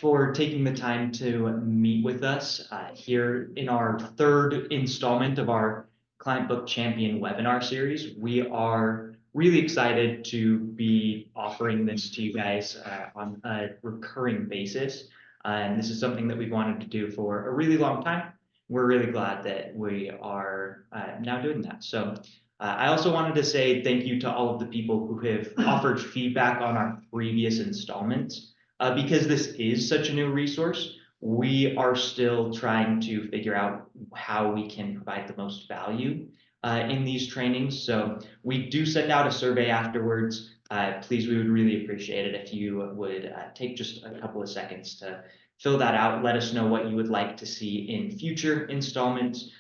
for taking the time to meet with us here in our third installment of our Clientbook Champion webinar series. We are really excited to be offering this to you guys on a recurring basis. And this is something that we've wanted to do for a really long time. We're really glad that we are now doing that. So I also wanted to say thank you to all of the people who have offered feedback on our previous installments. Because this is such a new resource, we are still trying to figure out how we can provide the most value in these trainings. So we do send out a survey afterwards. Please, we would really appreciate it if you would take just a couple of seconds to fill that out. Let us know what you would like to see in future installments,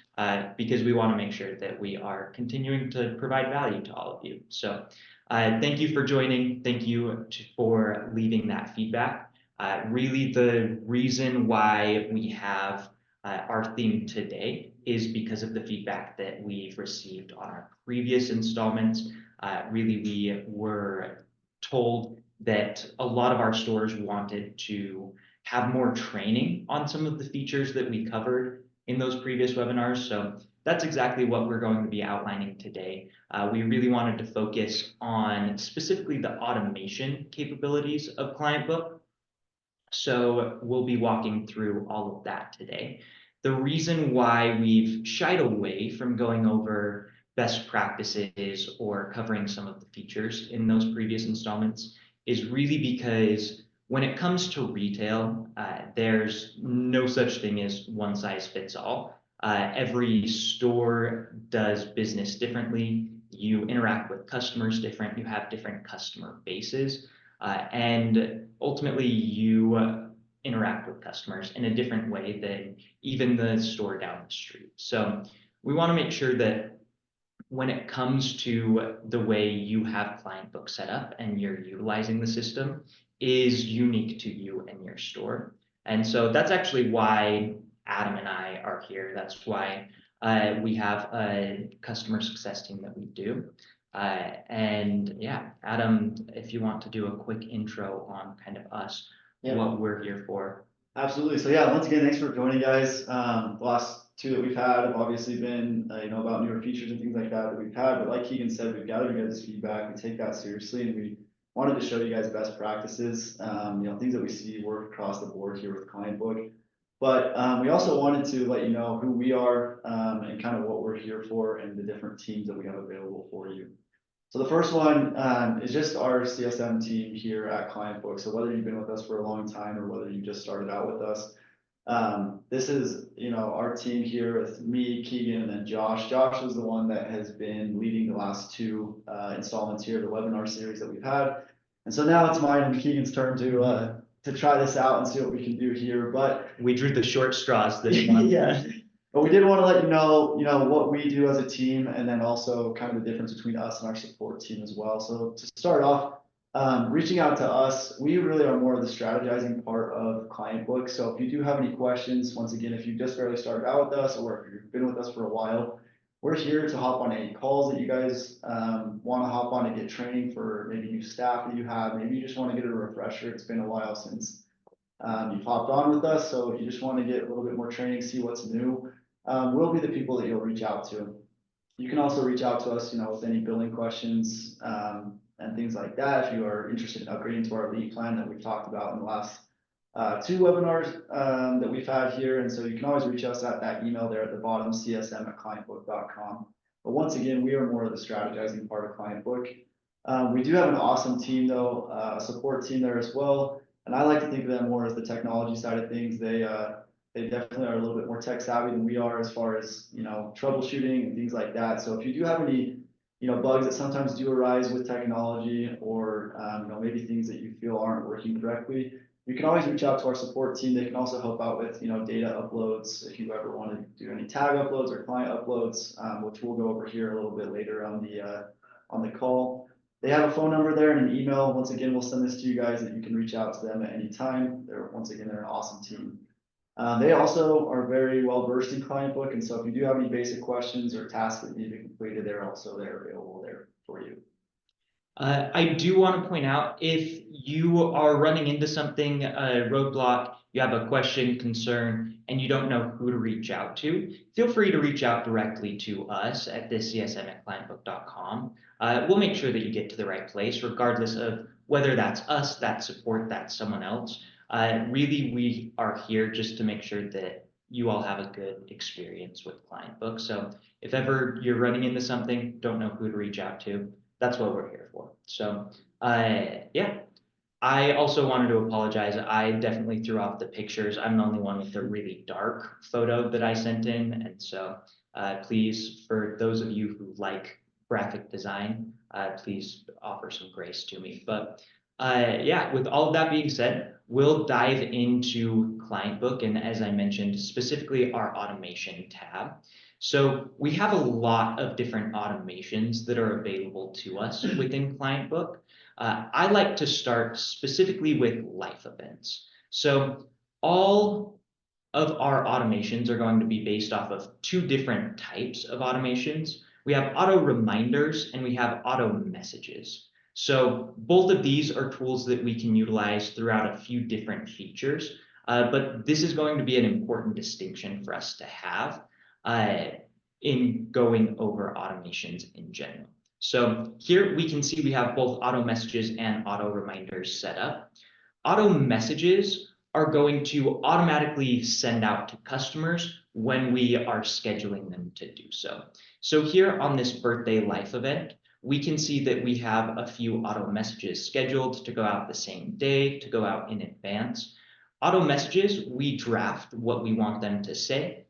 because we want to make sure that we are continuing to provide value to all of you. So thank you for joining. Thank you for leaving that feedback. Really, the reason why we have our theme today is because of the feedback that we've received on our previous installments. Really, we were told that a lot of our stores wanted to have more training on some of the features that we covered in those previous webinars. So that's exactly what we're going to be outlining today. We really wanted to focus on specifically the automation capabilities of Clientbook. So we'll be walking through all of that today. The reason why we've shied away from going over best practices or covering some of the features in those previous installments is really because when it comes to retail, there's no such thing as one size fits all. Every store does business differently. You interact with customers different. You have different customer bases. And ultimately, you interact with customers in a different way than even the store down the street. So we want to make sure that when it comes to the way you have Clientbook set up and you're utilizing the system is unique to you and your store. And so that's actually why Adam and I are here. That's why we have a customer success team that we do. And yeah, Adam, if you want to do a quick intro on kind of us, what we're here for. Absolutely. So yeah, once again, thanks for joining, guys. The last two that we've had have obviously been, about newer features and things like that we've had. But like Keegan said, we've gathered you guys' feedback. We take that seriously, and we wanted to show you guys best practices, things that we see work across the board here with Clientbook. But we also wanted to let you know who we are and kind of what we're here for and the different teams that we have available for you. So the first one is just our CSM team here at Clientbook. So whether you've been with us for a long time or whether you just started out with us, this is, our team here with me, Keegan, and then Josh. Josh is the one that has been leading the last two installments here, the webinar series that we've had. And so now it's mine and Keegan's turn to try this out and see what we can do here. But we drew the short straws this month. Yeah. But we did want to let you know, what we do as a team, and then also kind of the difference between us and our support team as well. So to start off, reaching out to us, we really are more of the strategizing part of Clientbook. So if you do have any questions, once again, if you just barely started out with us or if you've been with us for a while, we're here to hop on any calls that you guys want to hop on to get training for maybe new staff that you have. Maybe you just want to get a refresher. It's been a while since you've hopped on with us. So if you just want to get a little bit more training, see what's new, we'll be the people that you'll reach out to. You can also reach out to us, with any billing questions and things like that. If you are interested in upgrading to our elite plan that we've talked about in the last two webinars that we've had here. And so you can always reach us at that email there at the bottom, csm@clientbook.com. But once again, we are more of the strategizing part of Clientbook. We do have an awesome team though, a support team there as well. And I like to think of them more as the technology side of things. They definitely are a little bit more tech savvy than we are as far as, troubleshooting and things like that. So if you do have any, bugs that sometimes do arise with technology or, maybe things that you feel aren't working correctly, you can always reach out to our support team. They can also help out with, data uploads if you ever want to do any tag uploads or client uploads, which we'll go over here a little bit later on the call. They have a phone number there and an email. Once again, we'll send this to you guys that you can reach out to them at any time. They're an awesome team. They also are very well versed in Clientbook, and so if you do have any basic questions or tasks that need to be completed, they're available there for you. I do want to point out if you are running into something, a roadblock, you have a question, concern, and you don't know who to reach out to, feel free to reach out directly to us at thiscsm@clientbook.com. We'll make sure that you get to the right place, regardless of whether that's us, that's support, that's someone else. Really, we are here just to make sure that you all have a good experience with Clientbook. So if ever you're running into something, don't know who to reach out to, that's what we're here for. So, yeah. I also wanted to apologize. I definitely threw off the pictures. I'm the only one with the really dark photo that I sent in. And so, please, for those of you who like graphic design, please offer some grace to me. But yeah, with all of that being said, we'll dive into Clientbook. And as I mentioned, specifically our automation tab. So we have a lot of different automations that are available to us within Clientbook. I like to start specifically with life events. So all of our automations are going to be based off of two different types of automations. We have auto reminders and we have auto messages. So both of these are tools that we can utilize throughout a few different features, but this is going to be an important distinction for us to have uh, in going over automations in general. So here we can see we have both auto messages and auto reminders set up. Auto messages are going to automatically send out to customers when we are scheduling them to do so. So here on this birthday life event, we can see that we have a few auto messages scheduled to go out the same day, to go out in advance. Auto messages, we draft what we want them to say,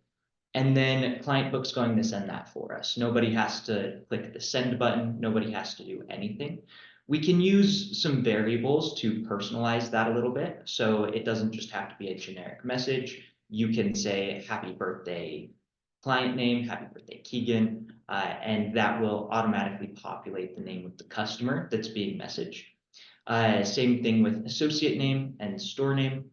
and then Clientbook's going to send that for us. Nobody has to click the send button. Nobody has to do anything. We can use some variables to personalize that a little bit. So it doesn't just have to be a generic message. You can say happy birthday client name, happy birthday Keegan, and that will automatically populate the name of the customer that's being messaged. Same thing with associate name and store name.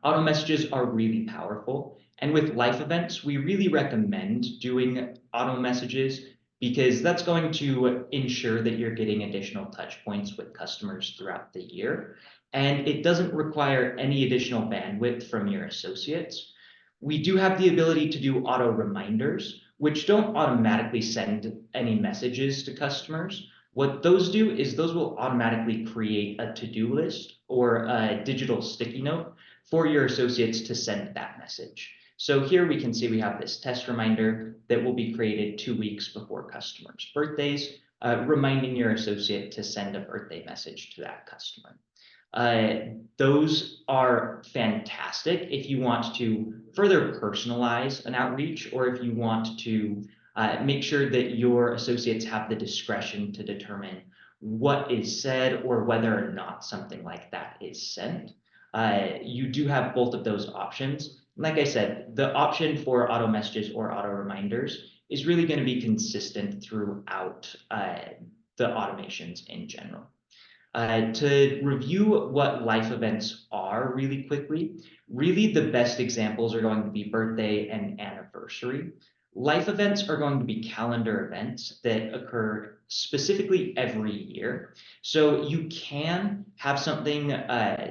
Auto messages are really powerful. And with life events, we really recommend doing auto messages because that's going to ensure that you're getting additional touch points with customers throughout the year. And it doesn't require any additional bandwidth from your associates. We do have the ability to do auto reminders, which don't automatically send any messages to customers. What those do is those will automatically create a to-do list or a digital sticky note for your associates to send that message. So here we can see we have this test reminder that will be created 2 weeks before customers' birthdays, reminding your associate to send a birthday message to that customer. Those are fantastic if you want to further personalize an outreach or if you want to make sure that your associates have the discretion to determine what is said or whether or not something like that is sent. You do have both of those options. Like I said, the option for auto messages or auto reminders is really going to be consistent throughout the automations in general. To review what life events are really quickly, really the best examples are going to be birthday and anniversary. Life events are going to be calendar events that occur specifically every year. So you can have something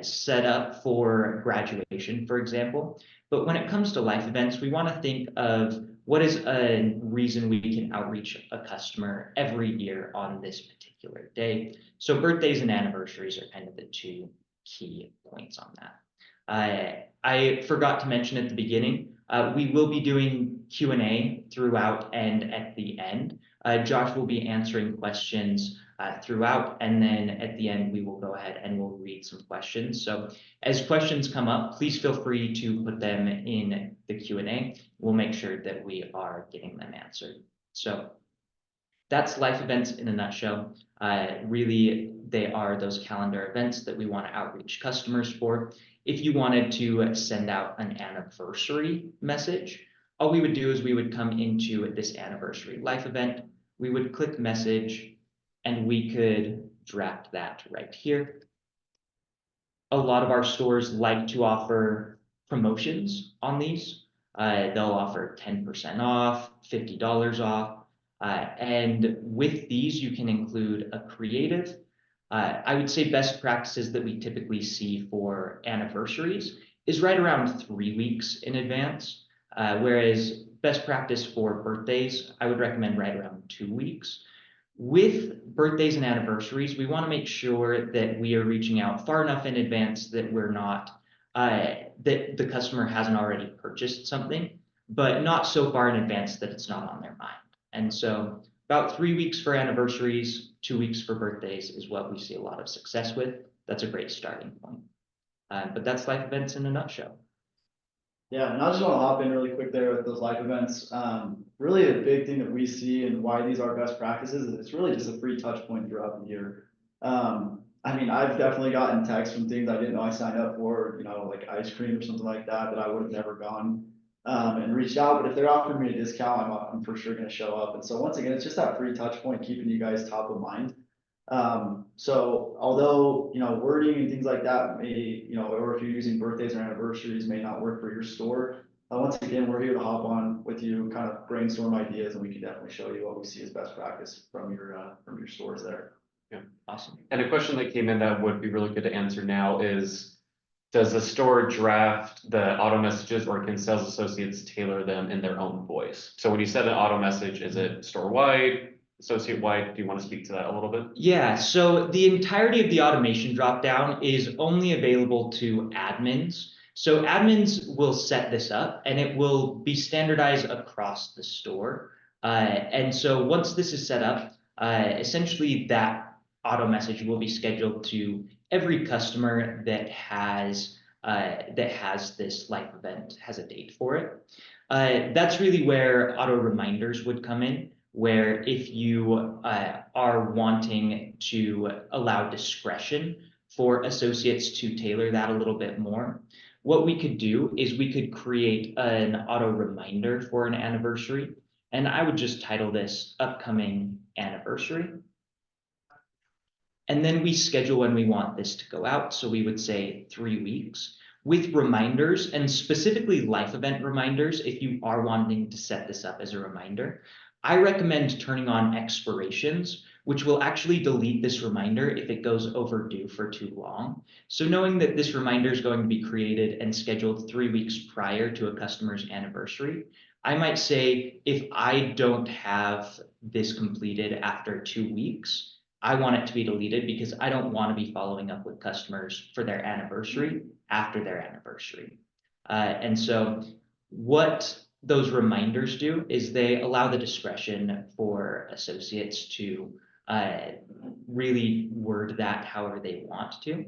set up for graduation, for example. But when it comes to life events, we want to think of what is a reason we can outreach a customer every year on this particular day. So birthdays and anniversaries are kind of the two key points on that. I forgot to mention at the beginning, we will be doing Q&A throughout and at the end. Josh will be answering questions throughout, and then at the end, we will go ahead and we'll read some questions. So as questions come up, please feel free to put them in the Q&A. We'll make sure that we are getting them answered. So that's life events in a nutshell. Really, they are those calendar events that we want to outreach customers for. If you wanted to send out an anniversary message, all we would do is we would come into this anniversary life event, we would click message, and we could draft that right here. A lot of our stores like to offer promotions on these. They'll offer 10% off, $50 off. And with these, you can include a creative. I would say best practices that we typically see for anniversaries is right around 3 weeks in advance, whereas best practice for birthdays, I would recommend right around 2 weeks. With birthdays and anniversaries, we want to make sure that we are reaching out far enough in advance that we're not, that the customer hasn't already purchased something, but not so far in advance that it's not on their mind. And so about 3 weeks for anniversaries, 2 weeks for birthdays is what we see a lot of success with. That's a great starting point. But that's life events in a nutshell. Yeah, and I just want to hop in really quick there with those live events. Really a big thing that we see and why these are best practices is it's really just a free touch point throughout the year. I mean, I've definitely gotten texts from things I didn't know I signed up for, like ice cream or something like that, that I would have never gone and reached out. But if they're offering me a discount, I'm for sure going to show up. And so once again, it's just that free touch point, keeping you guys top of mind. So although, wording and things like that may, or if you're using birthdays or anniversaries may not work for your store, once again, we're here to hop on with you, kind of brainstorm ideas, and we can definitely show you what we see as best practice from your stores there. Yeah, Awesome. And a question that came in that would be really good to answer now is, does the store draft the auto messages, or can sales associates tailor them in their own voice? So when you said an auto message, is it store-wide, associate-wide? Do you want to speak to that a little bit? Yeah, so the entirety of the automation dropdown is only available to admins. So admins will set this up and it will be standardized across the store. And so once this is set up, essentially that auto message will be scheduled to every customer that has this life event, has a date for it. That's really where auto reminders would come in, where if you are wanting to allow discretion for associates to tailor that a little bit more, what we could do is we could create an auto reminder for an anniversary. And I would just title this upcoming anniversary. And then we schedule when we want this to go out. So we would say 3 weeks with reminders, and specifically life event reminders. If you are wanting to set this up as a reminder, I recommend turning on expirations, which will actually delete this reminder if it goes overdue for too long. So knowing that this reminder is going to be created and scheduled 3 weeks prior to a customer's anniversary, I might say, if I don't have this completed after 2 weeks, I want it to be deleted because I don't want to be following up with customers for their anniversary after their anniversary. And so what those reminders do is they allow the discretion for associates to really word that however they want to.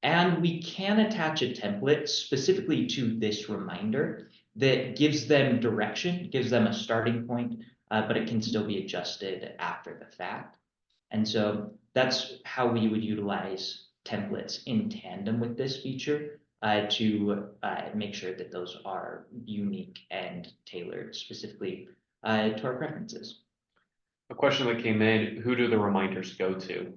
And we can attach a template specifically to this reminder that gives them direction, gives them a starting point, but it can still be adjusted after the fact. And so that's how we would utilize templates in tandem with this feature to make sure that those are unique and tailored specifically to our preferences. A question that came in, who do the reminders go to?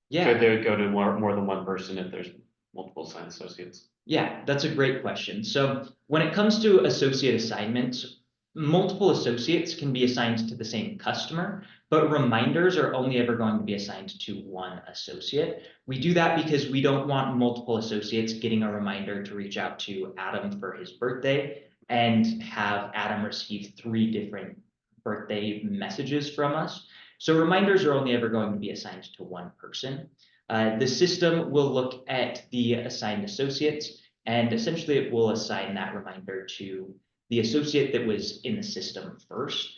Yeah. Could they go to more than one person if there's multiple assigned associates? Yeah, that's a great question. So when it comes to associate assignments, multiple associates can be assigned to the same customer, but reminders are only ever going to be assigned to one associate. We do that because we don't want multiple associates getting a reminder to reach out to Adam for his birthday and have Adam receive 3 different birthday messages from us. So reminders are only ever going to be assigned to one person. The system will look at the assigned associates, and essentially it will assign that reminder to the associate that was in the system first.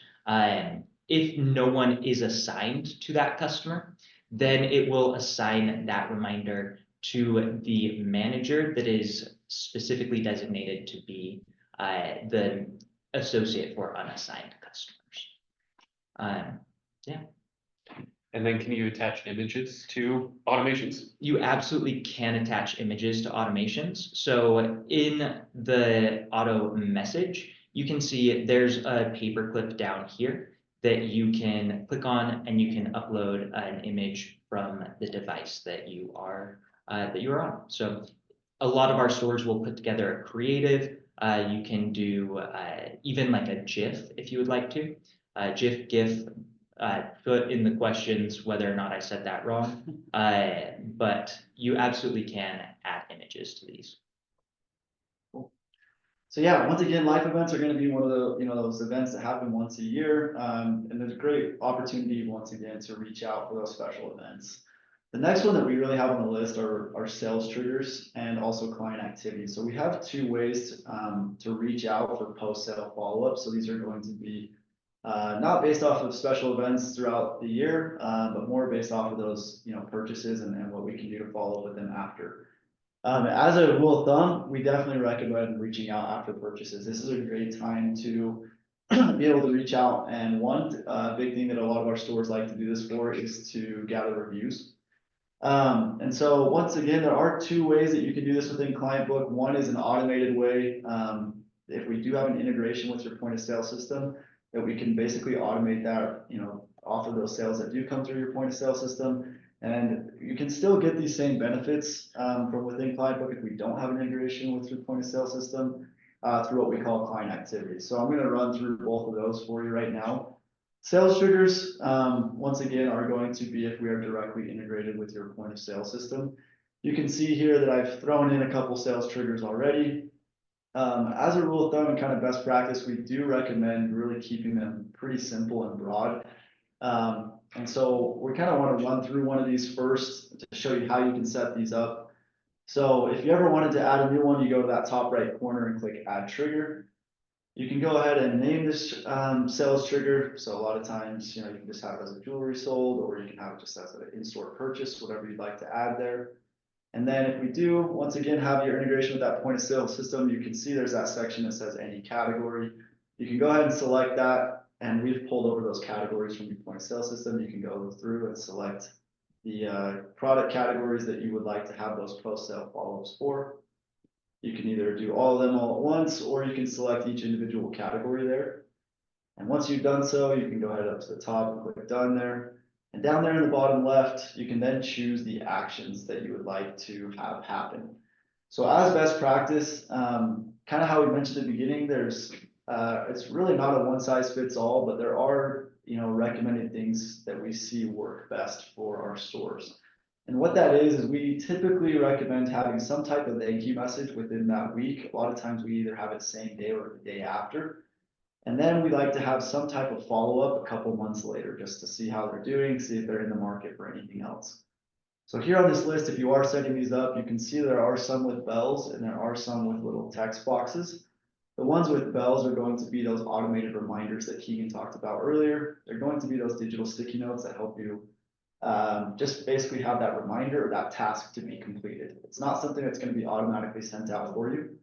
If no one is assigned to that customer, then it will assign that reminder to the manager that is specifically designated to be the associate for unassigned customers. Yeah. And then can you attach images to automations? You absolutely can attach images to automations. So in the auto message, you can see there's a paperclip down here that you can click on and you can upload an image from the device that you are on. So a lot of our stores will put together a creative. You can do even like a GIF if you would like to. GIF, GIF, put in the questions whether or not I said that wrong. But you absolutely can add images to these. So yeah, once again, life events are going to be one of the, those events that happen once a year. And there's a great opportunity once again to reach out for those special events. The next one that we really have on the list are sales triggers and also client activities. So we have two ways to reach out for post-sale follow-up. So these are going to be not based off of special events throughout the year, but more based off of those, purchases and what we can do to follow up with them after. As a rule of thumb, we definitely recommend reaching out after purchases. This is a great time to be able to reach out. And one big thing that a lot of our stores like to do this for is to gather reviews. And so once again, there are two ways that you can do this within Clientbook. One is an automated way. If we do have an integration with your point of sale system, that we can basically automate that, off of those sales that do come through your point of sale system. And you can still get these same benefits from within Clientbook if we don't have an integration with your point of sale system through what we call client activities. So I'm going to run through both of those for you right now. Sales triggers, once again, are going to be if we are directly integrated with your point of sale system. You can see here that I've thrown in a couple sales triggers already. As a rule of thumb and kind of best practice, we do recommend really keeping them pretty simple and broad. And so we kind of want to run through one of these first to show you how you can set these up. So if you ever wanted to add a new one, you go to that top right corner and click add trigger. You can go ahead and name this sales trigger. So a lot of times, you can just have it as a jewelry sold, or you can have it just as an in-store purchase, whatever you'd like to add there. And then if we do, once again, have your integration with that point of sale system, you can see there's that section that says any category. You can go ahead and select that. And we've pulled over those categories from your point of sale system. You can go through and select the product categories that you would like to have those post-sale follow-ups for. You can either do all of them all at once, or you can select each individual category there. And once you've done so, you can go ahead up to the top and click done there. And down there in the bottom left, you can then choose the actions that you would like to have happen. So as best practice, kind of how we mentioned at the beginning, it's really not a one size fits all, but there are, recommended things that we see work best for our stores. And what that is we typically recommend having some type of thank you message within that week. A lot of times we either have it same day or the day after. And then we like to have some type of follow-up a couple months later, just to see how they're doing, see if they're in the market for anything else. So here on this list, if you are setting these up, you can see there are some with bells and there are some with little text boxes. The ones with bells are going to be those automated reminders that Keegan talked about earlier. They're going to be those digital sticky notes that help you just basically have that reminder or that task to be completed. It's not something that's going to be automatically sent out for you.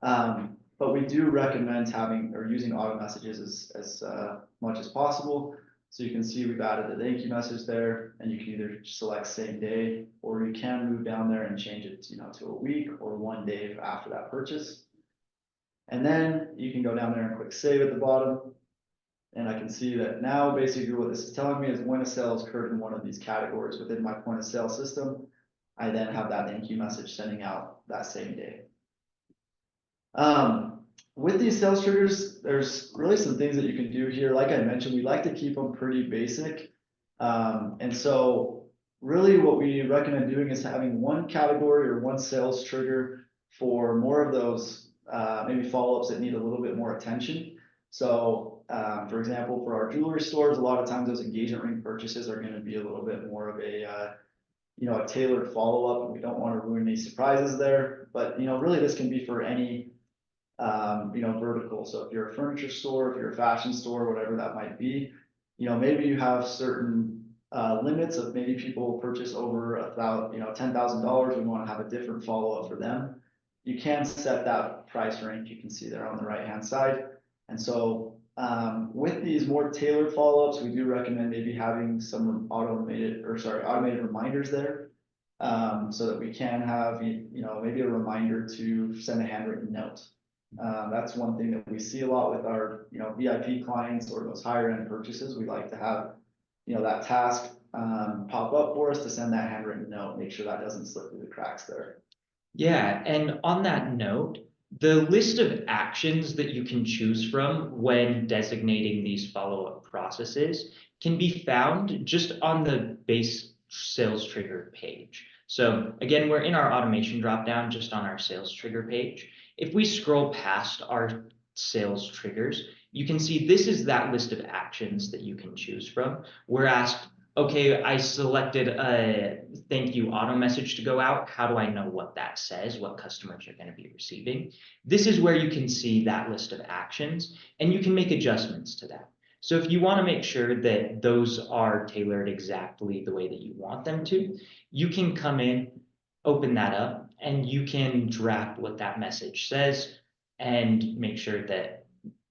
But we do recommend having or using auto messages as much as possible. So you can see we've added the thank you message there, and you can either select same day, or you can move down there and change it to a week or 1 day after that purchase. And then you can go down there and click save at the bottom. And I can see that now basically what this is telling me is when a sale has occurred in one of these categories within my point of sale system, I then have that thank you message sending out that same day. With these sales triggers, there's really some things that you can do here. Like I mentioned, we like to keep them pretty basic. And so really what we recommend doing is having one category or one sales trigger for more of those maybe follow-ups that need a little bit more attention. So for example, for our jewelry stores, a lot of times those engagement ring purchases are going to be a little bit more of a a tailored follow-up, and we don't want to ruin any surprises there. But really this can be for any vertical. So if you're a furniture store, if you're a fashion store, whatever that might be, maybe you have certain limits of maybe people purchase over $10,000. We want to have a different follow-up for them. You can set that price range. You can see there on the right hand side. And so with these more tailored follow-ups, we do recommend maybe having some automated reminders there, so that we can have maybe a reminder to send a handwritten note. That's one thing that we see a lot with our VIP clients or those higher end purchases. We like to have that task pop up for us to send that handwritten note, make sure that doesn't slip through the cracks there. Yeah, and on that note, the list of actions that you can choose from when designating these follow-up processes can be found just on the base sales trigger page. So again, we're in our automation dropdown just on our sales trigger page. If we scroll past our sales triggers, you can see this is that list of actions that you can choose from. We're asked, okay, I selected a thank you auto message to go out. How do I know what that says, what customers are going to be receiving? This is where you can see that list of actions, and you can make adjustments to that. So if you want to make sure that those are tailored exactly the way that you want them to, you can come in, open that up, and you can draft what that message says and make sure that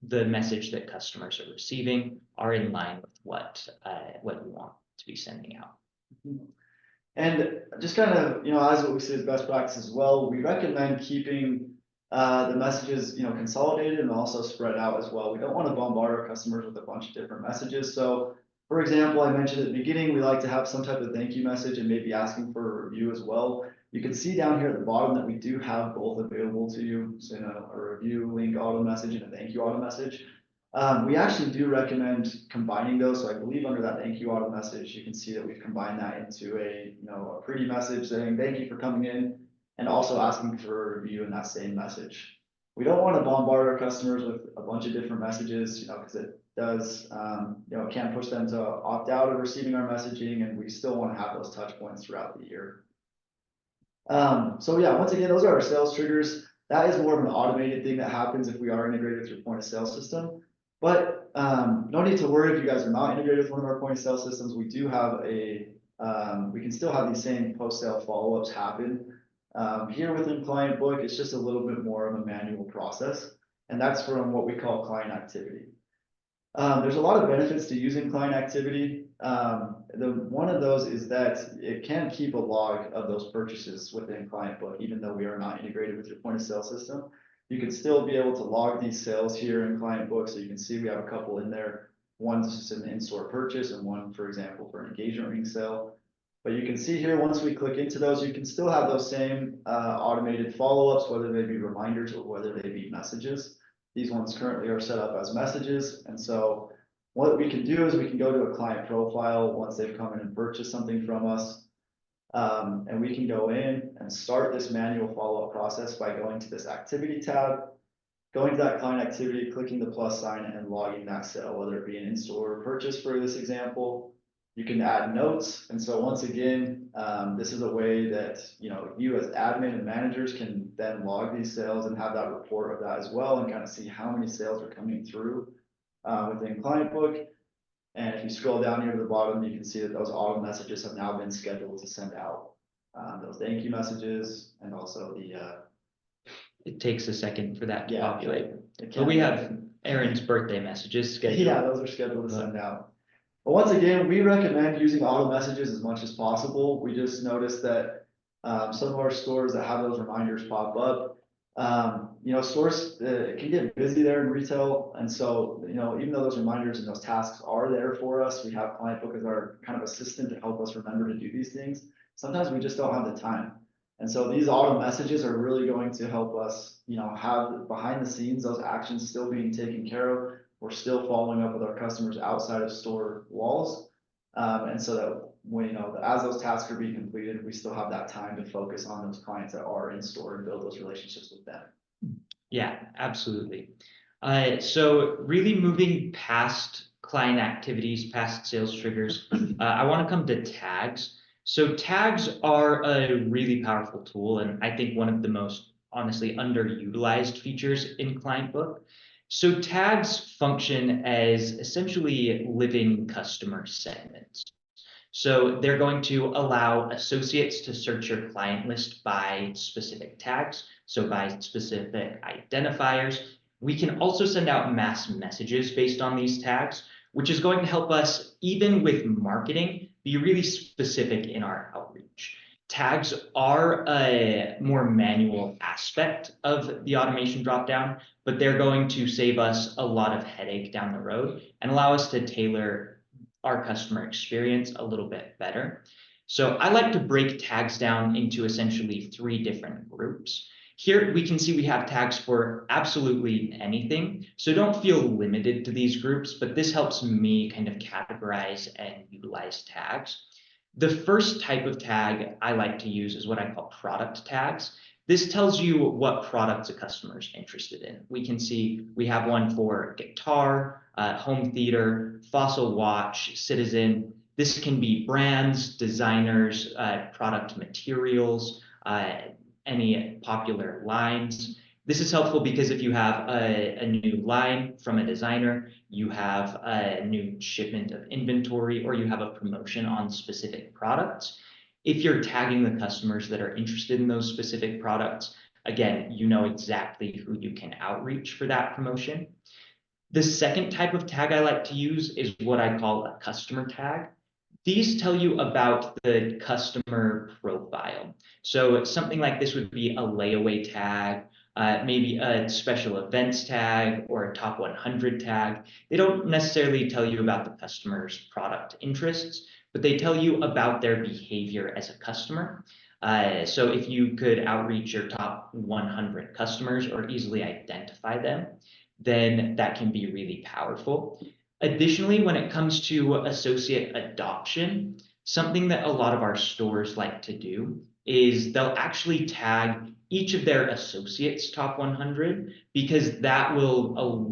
the message that customers are receiving are in line with what you want to be sending out. And just kind of, as what we see as best practice as well, we recommend keeping the messages, consolidated and also spread out as well. We don't want to bombard our customers with a bunch of different messages. So, for example, I mentioned at the beginning, we like to have some type of thank you message and maybe asking for a review as well. You can see down here at the bottom that we do have both available to you, so a review link auto message and a thank you auto message. We actually do recommend combining those. So I believe under that thank you auto message, you can see that we've combined that into a pretty message saying thank you for coming in and also asking for a review in that same message. We don't want to bombard our customers with a bunch of different messages, because it does, it can push them to opt out of receiving our messaging, and we still want to have those touch points throughout the year. So yeah, once again, those are our sales triggers. That is more of an automated thing that happens if we are integrated with your point of sale system. But no need to worry if you guys are not integrated with one of our point of sale systems. We do have we can still have these same post-sale follow-ups happen. Here within Clientbook, it's just a little bit more of a manual process, and that's from what we call client activity. There's a lot of benefits to using client activity. One of those is that it can keep a log of those purchases within Clientbook, even though we are not integrated with your point of sale system. You can still be able to log these sales here in Clientbook. So you can see we have a couple in there. One's just an in-store purchase and one, for example, for an engagement ring sale. But you can see here, once we click into those, you can still have those same automated follow-ups, whether they be reminders or whether they be messages. These ones currently are set up as messages. And so what we can do is we can go to a client profile once they've come in and purchased something from us. And we can go in and start this manual follow-up process by going to this activity tab, going to that client activity, clicking the plus sign and logging that sale, whether it be an in-store purchase for this example. You can add notes. And so once again, this is a way that, you as admin and managers can then log these sales and have that report of that as well and kind of see how many sales are coming through within Clientbook. And if you scroll down here to the bottom, you can see that those auto messages have now been scheduled to send out those thank you messages and also It takes a second for that to populate. But we have Aaron's birthday messages scheduled. Yeah, those are scheduled to send out. But once again, we recommend using auto messages as much as possible. We just noticed that some of our stores that have those reminders pop up, stores can get busy there in retail. And so, even though those reminders and those tasks are there for us, we have Clientbook as our kind of assistant to help us remember to do these things. Sometimes we just don't have the time. And so these auto messages are really going to help us, have behind the scenes, those actions still being taken care of. We're still following up with our customers outside of store walls. And so that when, as those tasks are being completed, we still have that time to focus on those clients that are in store and build those relationships with them. Yeah, absolutely. So really moving past client activities, past sales triggers, I want to come to tags. So tags are a really powerful tool, and I think one of the most honestly underutilized features in Clientbook. So tags function as essentially living customer segments. So they're going to allow associates to search your client list by specific tags, so by specific identifiers. We can also send out mass messages based on these tags, which is going to help us, even with marketing, be really specific in our outreach. Tags are a more manual aspect of the automation dropdown, but they're going to save us a lot of headache down the road and allow us to tailor our customer experience a little bit better. So I like to break tags down into essentially 3 different groups. Here we can see we have tags for absolutely anything. So don't feel limited to these groups, but this helps me kind of categorize and utilize tags. The first type of tag I like to use is what I call product tags. This tells you what products a customer is interested in. We can see we have one for guitar, home theater, fossil watch, citizen. This can be brands, designers, product materials, any popular lines. This is helpful because if you have a new line from a designer, you have a new shipment of inventory, or you have a promotion on specific products, if you're tagging the customers that are interested in those specific products, again, you know exactly who you can outreach for that promotion. The second type of tag I like to use is what I call a customer tag. These tell you about the customer profile. So something like this would be a layaway tag, maybe a special events tag or a top 100 tag. They don't necessarily tell you about the customer's product interests, but they tell you about their behavior as a customer. So if you could outreach your top 100 customers or easily identify them, then that can be really powerful. Additionally, when it comes to associate adoption, something that a lot of our stores like to do is they'll actually tag each of their associates top 100 because that will go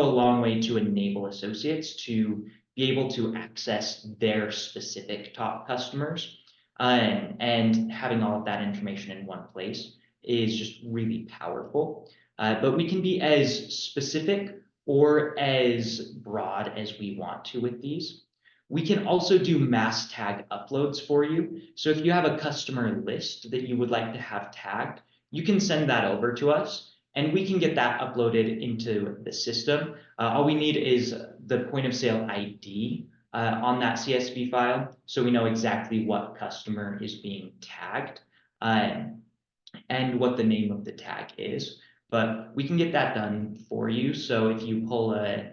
a long way to enable associates to be able to access their specific top customers. And having all of that information in one place is just really powerful. But we can be as specific or as broad as we want to with these. We can also do mass tag uploads for you. So if you have a customer list that you would like to have tagged, you can send that over to us and we can get that uploaded into the system. All we need is the point of sale ID on that CSV file, so we know exactly what customer is being tagged and what the name of the tag is. But we can get that done for you. So if you pull a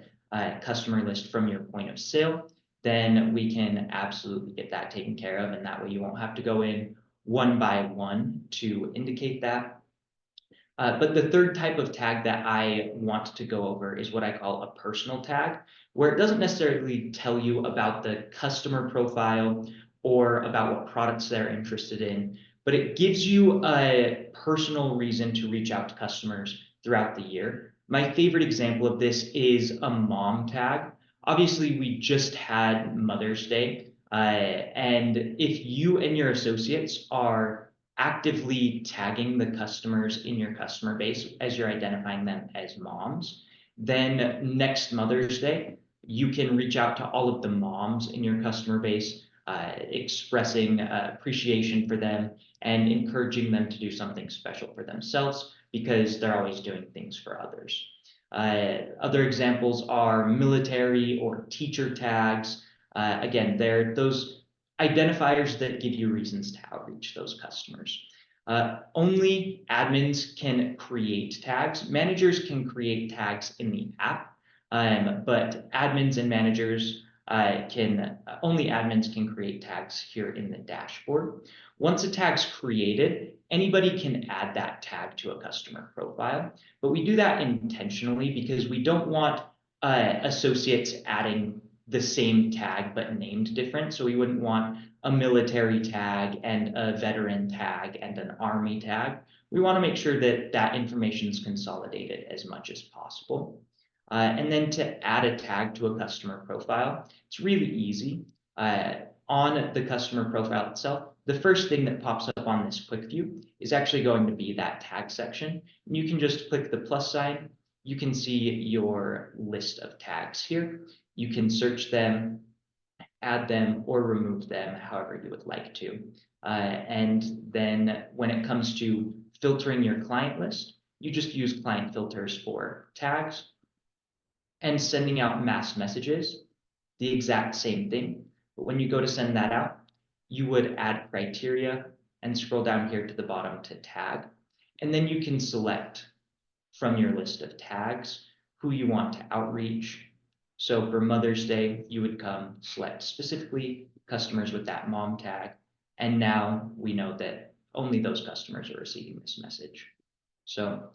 customer list from your point of sale, then we can absolutely get that taken care of. And that way you won't have to go in one by one to indicate that. But the third type of tag that I want to go over is what I call a personal tag, where it doesn't necessarily tell you about the customer profile or about what products they're interested in, but it gives you a personal reason to reach out to customers throughout the year. My favorite example of this is a mom tag. Obviously, we just had Mother's Day, and if you and your associates are actively tagging the customers in your customer base as you're identifying them as moms, then next Mother's Day, you can reach out to all of the moms in your customer base, expressing appreciation for them and encouraging them to do something special for themselves because they're always doing things for others. Other examples are military or teacher tags. Again, they're those identifiers that give you reasons to outreach those customers. Only admins can create tags. Managers can create tags in the app, but admins and managers only admins can create tags here in the dashboard. Once a tag's created, anybody can add that tag to a customer profile, but we do that intentionally because we don't want associates adding the same tag but named different. So we wouldn't want a military tag and a veteran tag and an army tag. We want to make sure that that information is consolidated as much as possible. And then to add a tag to a customer profile, it's really easy. On the customer profile itself, the first thing that pops up on this quick view is actually going to be that tag section. And you can just click the plus sign. You can see your list of tags here. You can search them, add them, or remove them however you would like to. And then when it comes to filtering your client list, you just use client filters for tags. And sending out mass messages, the exact same thing. But when you go to send that out, you would add criteria and scroll down here to the bottom to tag. And then you can select from your list of tags who you want to outreach. So for Mother's Day, you would select specifically customers with that mom tag. And now we know that only those customers are receiving this message. So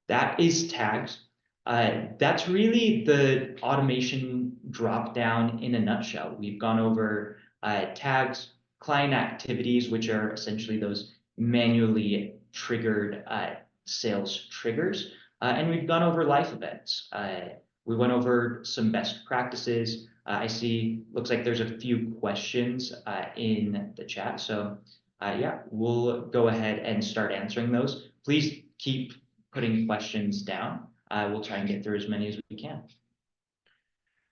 that is tags. That's really the automation drop down in a nutshell. We've gone over tags, client activities, which are essentially those manually triggered sales triggers, and we've gone over life events. We went over some best practices. I see, looks like there's a few questions in the chat. So yeah, we'll go ahead and start answering those. Please keep putting questions down. We'll try and get through as many as we can.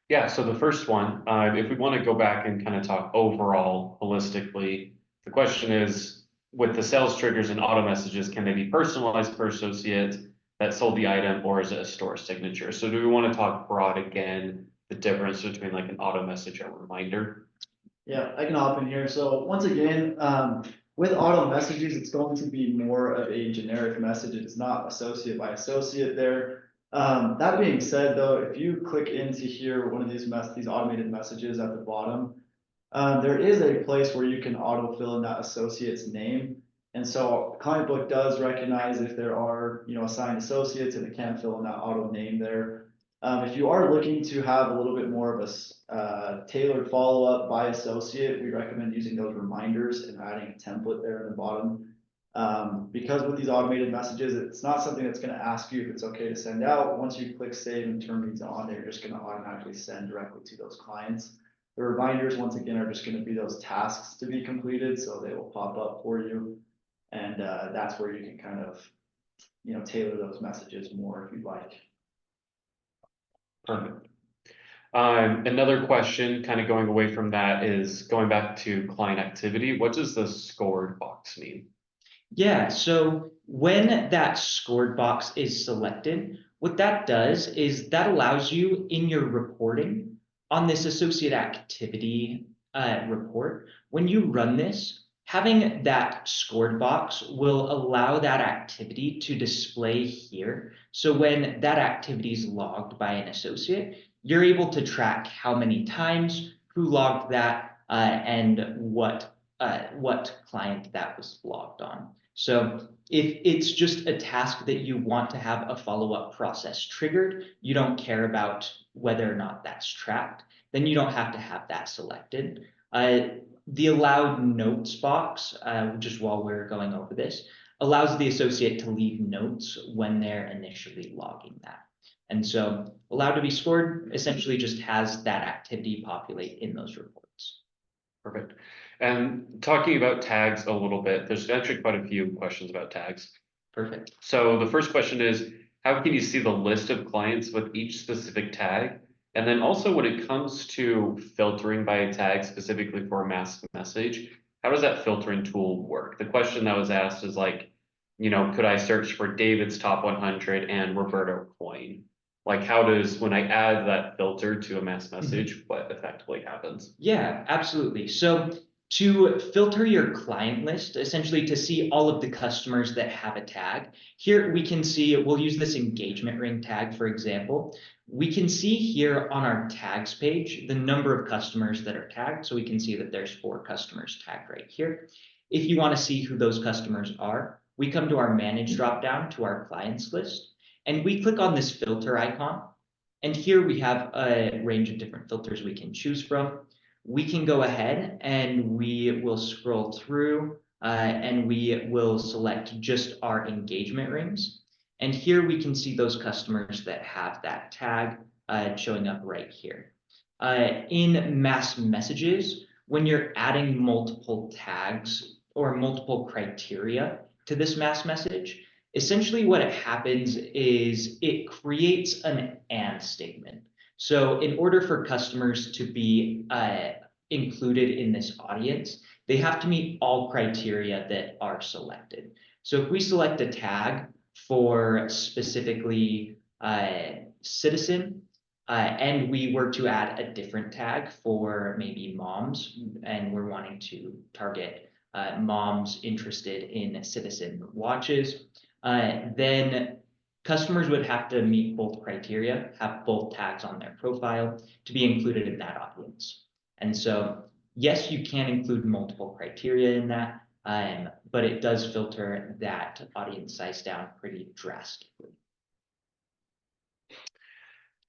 Yeah, so the first one, if we want to go back and kind of talk overall holistically, the question is, with the sales triggers and auto messages, can they be personalized per associate that sold the item, or is it a store signature? So do we want to talk broad again, the difference between like an auto message and a reminder? Yeah, I can hop in here. So once again, with auto messages, it's going to be more of a generic message. It's not associate by associate there. That being said, though, if you click into here, one of these automated messages at the bottom, there is a place where you can autofill in that associate's name. And so Clientbook does recognize if there are, assigned associates, and it can fill in that auto name there. If you are looking to have a little bit more of a tailored follow-up by associate, we recommend using those reminders and adding a template there in the bottom. Because with these automated messages, it's not something that's going to ask you if it's okay to send out. Once you click save and turn these on, they're just going to automatically send directly to those clients. The reminders, once again, are just going to be those tasks to be completed, so they will pop up for you. And that's where you can kind of, tailor those messages more if you'd like. Perfect. Another question, kind of going away from that, is going back to client activity. What does the scored box mean? Yeah, so when that scored box is selected, what that does is that allows you in your reporting on this associate activity report, when you run this, having that scored box will allow that activity to display here. So when that activity is logged by an associate, you're able to track how many times, who logged that, and what client that was logged on. So if it's just a task that you want to have a follow-up process triggered, you don't care about whether or not that's tracked, then you don't have to have that selected. The allowed notes box, just while we're going over this, allows the associate to leave notes when they're initially logging that. And so allowed to be scored essentially just has that activity populate in those reports. Perfect. And talking about tags a little bit, there's actually quite a few questions about tags. Perfect. So the first question is, how can you see the list of clients with each specific tag? And then also when it comes to filtering by a tag specifically for a mass message, how does that filtering tool work? The question that was asked is like, could I search for David's top 100 and Roberto Coin? Like how does, when I add that filter to a mass message, what effectively happens? Yeah, absolutely. So to filter your client list, essentially to see all of the customers that have a tag, here we can see, we'll use this engagement ring tag, for example. We can see here on our tags page, the number of customers that are tagged. So we can see that there's 4 customers tagged right here. If you want to see who those customers are, we come to our manage dropdown to our clients list, and we click on this filter icon. And here we have a range of different filters we can choose from. We can go ahead and we will scroll through and we will select just our engagement rings. And here we can see those customers that have that tag showing up right here. In mass messages, when you're adding multiple tags or multiple criteria to this mass message, essentially what happens is it creates an and statement. So in order for customers to be included in this audience, they have to meet all criteria that are selected. So if we select a tag for specifically citizen, and we were to add a different tag for maybe moms, and we're wanting to target moms interested in citizen watches, then customers would have to meet both criteria, have both tags on their profile to be included in that audience. And so, yes, you can include multiple criteria in that, but it does filter that audience size down pretty drastically.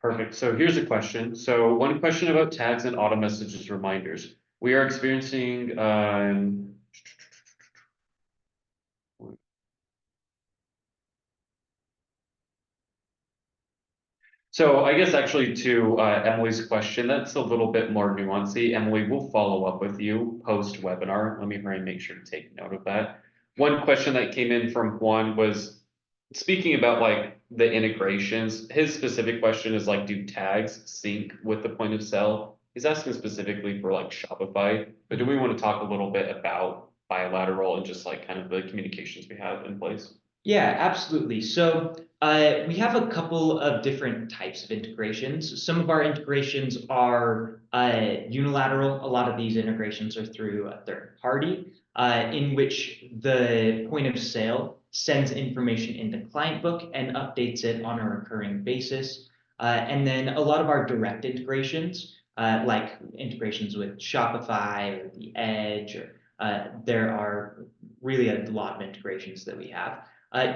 Perfect. So here's a question. So one question about tags and auto messages reminders. We are experiencing so I guess actually to Emily's question, that's a little bit more nuancy. Emily, we'll follow up with you post webinar. Let me hurry and make sure to take note of that. One question that came in from Juan was speaking about like the integrations. His specific question is like, do tags sync with the point of sale? He's asking specifically for like Shopify, but do we want to talk a little bit about bilateral and just like kind of the communications we have in place? Yeah, absolutely. So we have a couple of different types of integrations. Some of our integrations are unilateral. A lot of these integrations are through a third party, in which the point of sale sends information in the client book and updates it on a recurring basis. And then a lot of our direct integrations, like integrations with Shopify or the Edge, or there are really a lot of integrations that we have.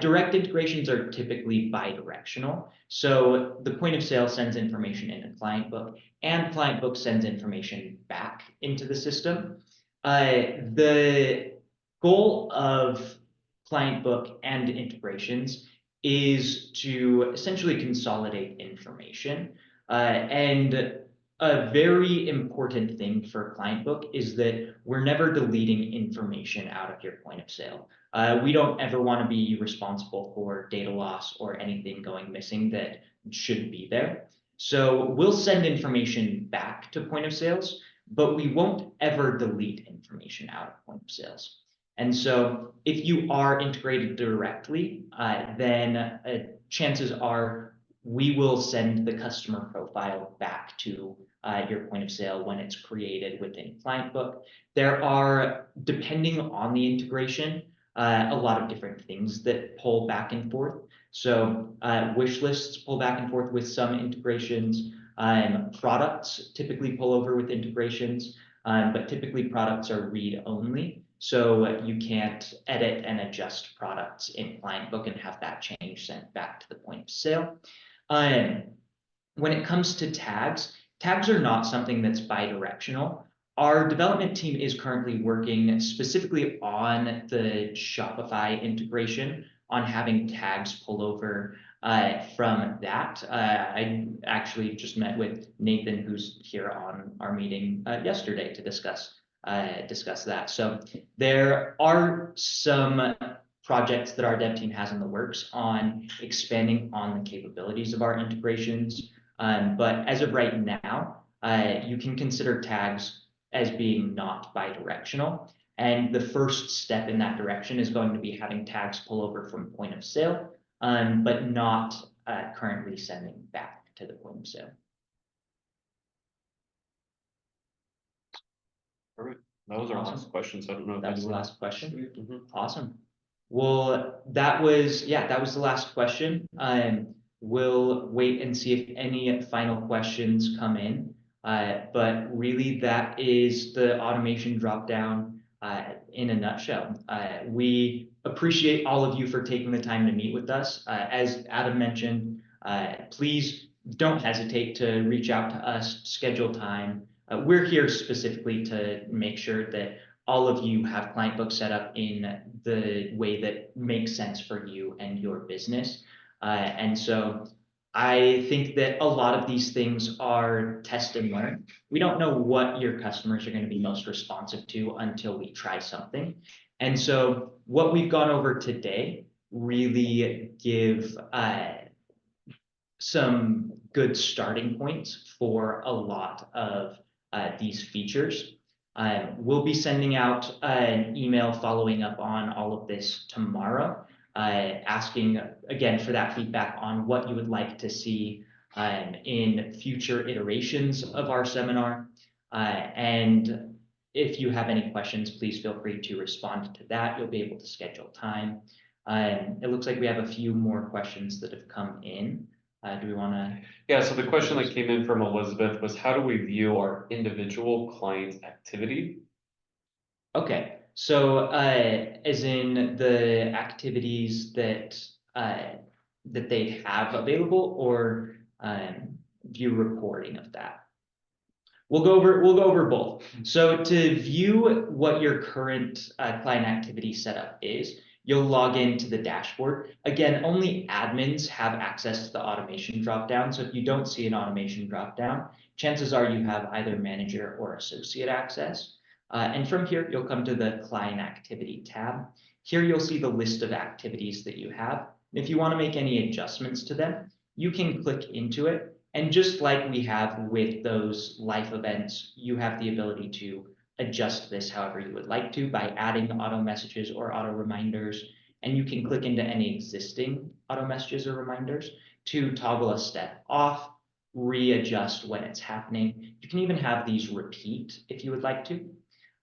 Direct integrations are typically bidirectional. So the point of sale sends information in a client book, and client book sends information back into the system. The goal of client book and integrations is to essentially consolidate information. And a very important thing for client book is that we're never deleting information out of your point of sale. We don't ever want to be responsible for data loss or anything going missing that shouldn't be there. So we'll send information back to point of sales, but we won't ever delete information out of point of sales. And so if you are integrated directly, then chances are we will send the customer profile back to your point of sale when it's created within Client Book. There are, depending on the integration, a lot of different things that pull back and forth. So wish lists pull back and forth with some integrations. Products typically pull over with integrations, but typically products are read only. So you can't edit and adjust products in Client Book and have that change sent back to the point of sale. When it comes to tags, tags are not something that's bidirectional. Our development team is currently working specifically on the Shopify integration, on having tags pull over from that. I actually just met with Nathan, who's here on our meeting yesterday, to discuss that. So there are some projects that our dev team has in the works on expanding on the capabilities of our integrations. But as of right now, you can consider tags as being not bidirectional. And the first step in that direction is going to be having tags pull over from point of sale, but not currently sending back to the point of sale. All right. That was our last question. So I don't know if That was the anyone- last question. Mhm. Awesome. Well, that was the last question. We'll wait and see if any final questions come in. But really, that is the automation dropdown in a nutshell. We appreciate all of you for taking the time to meet with us. As Adam mentioned, please don't hesitate to reach out to us, schedule time. We're here specifically to make sure that all of you have Client Book set up in the way that makes sense for you and your business. And so I think that a lot of these things are test and learn. We don't know what your customers are going to be most responsive to until we try something. And so what we've gone over today really give some good starting points for a lot of these features. We'll be sending out an email following up on all of this tomorrow, asking again for that feedback on what you would like to see in future iterations of our seminar. And if you have any questions, please feel free to respond to that. You'll be able to schedule time. It looks like we have a few more questions that have come in. Do we want to? Yeah, so the question that came in from Elizabeth was, how do we view our individual clients' activity? Okay, So, as in the activities that that they have available, or view reporting of that. We'll go over both. So to view what your current client activity setup is, you'll log into the dashboard. Again, only admins have access to the automation dropdown. So if you don't see an automation dropdown, chances are you have either manager or associate access. And from here, you'll come to the client activity tab. Here you'll see the list of activities that you have. If you want to make any adjustments to them, you can click into it. And just like we have with those life events, you have the ability to adjust this however you would like to by adding auto messages or auto reminders. And you can click into any existing auto messages or reminders to toggle a step off, readjust when it's happening. You can even have these repeat if you would like to.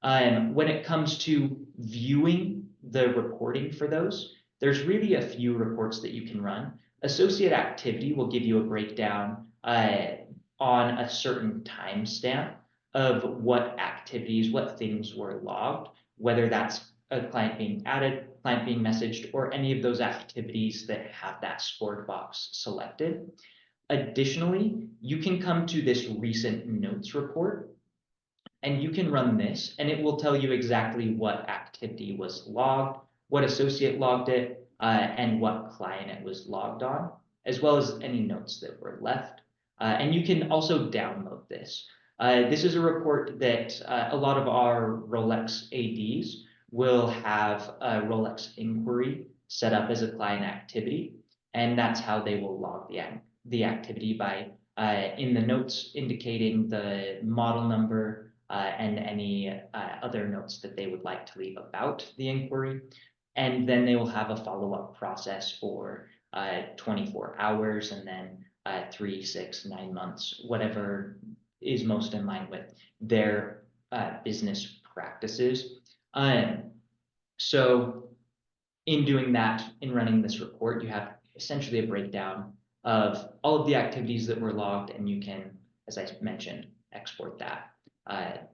When it comes to viewing the reporting for those, there's really a few reports that you can run. Associate activity will give you a breakdown on a certain timestamp of what activities, what things were logged, whether that's a client being added, client being messaged, or any of those activities that have that scored box selected. Additionally, you can come to this recent notes report and you can run this and it will tell you exactly what activity was logged, what associate logged it, and what client it was logged on, as well as any notes that were left. And you can also download this. This is a report that a lot of our Rolex ADs will have a Rolex inquiry set up as a client activity, and that's how they will log the activity by in the notes indicating the model number and any other notes that they would like to leave about the inquiry. And then they will have a follow-up process for 24 hours and then 3, 6, 9 months, whatever is most in line with their business practices. So in doing that, in running this report, you have essentially a breakdown of all of the activities that were logged, and you can, as I mentioned, export that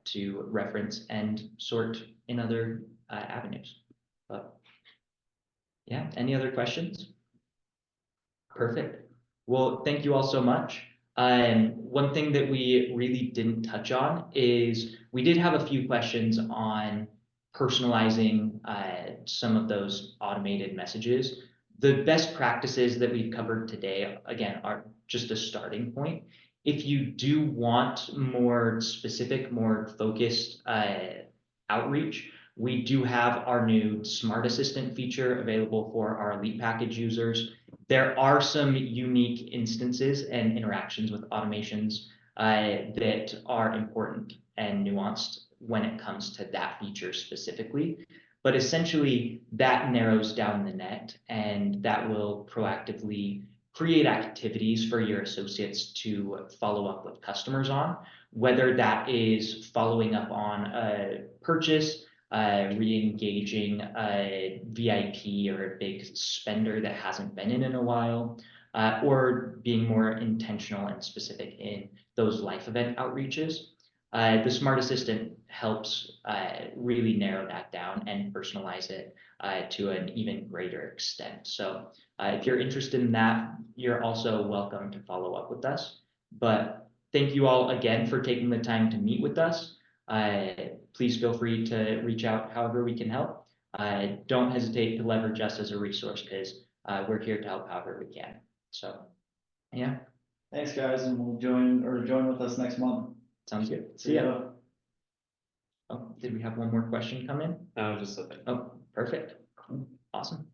to reference and sort in other avenues. But yeah, any other questions? Perfect. Well, thank you all so much. One thing that we really didn't touch on is we did have a few questions on personalizing some of those automated messages. The best practices that we've covered today, again, are just a starting point. If you do want more specific, more focused outreach, we do have our new Smart Assistant feature available for our Elite Package users. There are some unique instances and interactions with automations that are important and nuanced when it comes to that feature specifically. But essentially, that narrows down the net, and that will proactively create activities for your associates to follow up with customers on, whether that is following up on a purchase, re-engaging a VIP or a big spender that hasn't been in a while, or being more intentional and specific in those life event outreaches. The Smart Assistant helps really narrow that down and personalize it to an even greater extent. So if you're interested in that, you're also welcome to follow up with us. But thank you all again for taking the time to meet with us. Please feel free to reach out however we can help. Don't hesitate to leverage us as a resource because we're here to help however we can. So, yeah. Thanks, guys, and we'll join with us next month. Sounds good. See ya. Oh, did we have one more question come in? No, just a thing. Oh, perfect. Awesome.